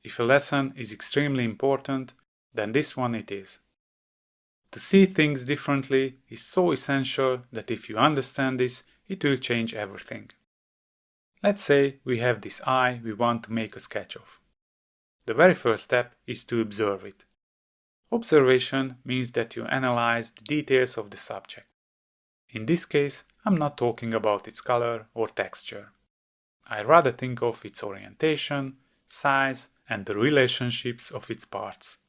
If a lesson is extremely important, then this one it is. To see things differently is so essential that if you understand this, it will change everything. Let's say we have this eye we want to make a sketch of. The very first step is to observe it. Observation means that you analyze the details of the subject. In this case, I'm not talking about its color or texture. I rather think of its orientation, size, and the relationships of its parts.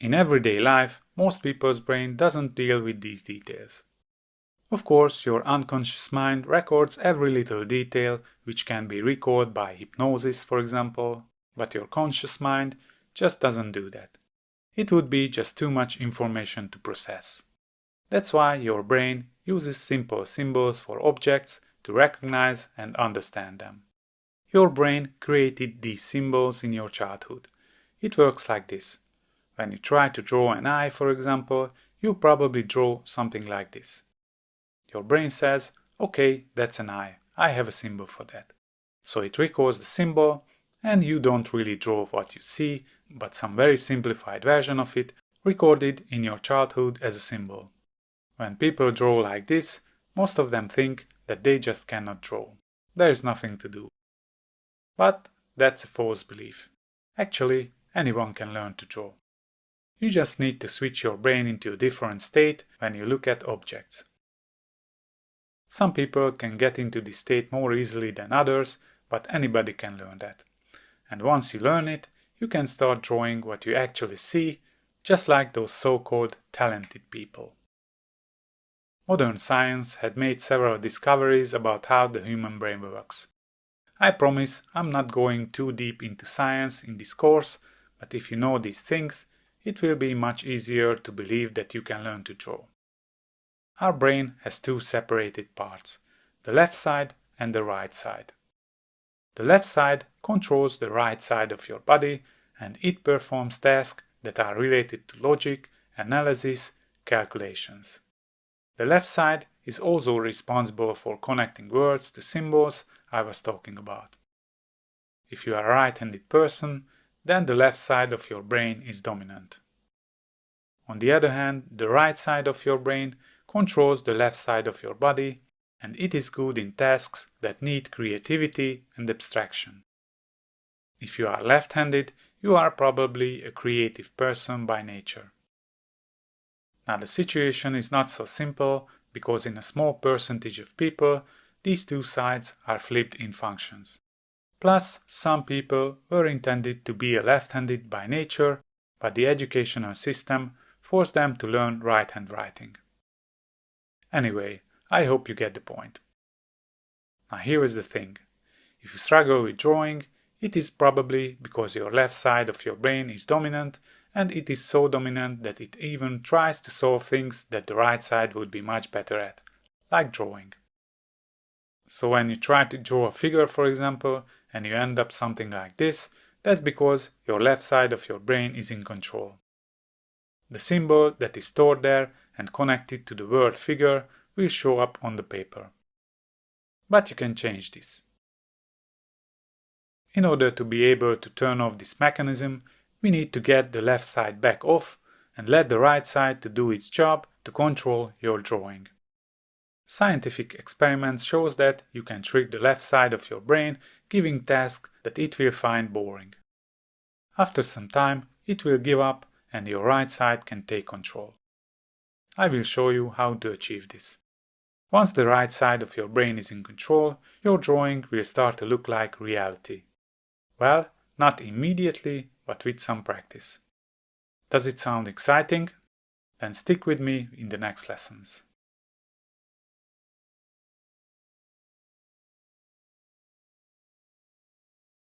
In everyday life, most people's brain doesn't deal with these details. Of course, your unconscious mind records every little detail which can be recalled by hypnosis, for example, but your conscious mind just doesn't do that. It would be just too much information to process. That's why your brain uses simple symbols for objects to recognize and understand them. Your brain created these symbols in your childhood. It works like this. When you try to draw an eye, for example, you probably draw something like this. Your brain says, okay, that's an eye, I have a symbol for that. So it records the symbol, and you don't really draw what you see, but some very simplified version of it recorded in your childhood as a symbol. When people draw like this, most of them think that they just cannot draw. There is nothing to do. But that's a false belief. Actually, anyone can learn to draw. You just need to switch your brain into a different state when you look at objects. Some people can get into this state more easily than others, but anybody can learn that. And once you learn it, you can start drawing what you actually see, just like those so-called talented people. Modern science had made several discoveries about how the human brain works. I promise I'm not going too deep into science in this course, but if you know these things, it will be much easier to believe that you can learn to draw. Our brain has two separated parts, the left side and the right side. The left side controls the right side of your body, and it performs tasks that are related to logic, analysis, calculations. The left side is also responsible for connecting words to symbols I was talking about. If you are a right-handed person, then the left side of your brain is dominant. On the other hand, the right side of your brain controls the left side of your body, and it is good in tasks that need creativity and abstraction. If you are left-handed, you are probably a creative person by nature. Now the situation is not so simple because in a small percentage of people, these two sides are flipped in functions. Plus, some people were intended to be left-handed by nature, but the educational system forced them to learn right-hand writing. Anyway, I hope you get the point. Now here is the thing. If you struggle with drawing, it is probably because your left side of your brain is dominant, and it is so dominant that it even tries to solve things that the right side would be much better at, like drawing. So when you try to draw a figure, for example, and you end up something like this, that's because your left side of your brain is in control. The symbol that is stored there and connected to the word figure will show up on the paper. But you can change this. In order to be able to turn off this mechanism, we need to get the left side back off and let the right side to do its job to control your drawing. Scientific experiments shows that you can trick the left side of your brain, giving tasks that it will find boring. After some time, it will give up and your right side can take control. I will show you how to achieve this. Once the right side of your brain is in control, your drawing will start to look like reality. Well, not immediately, but with some practice. Does it sound exciting? Then stick with me in the next lessons.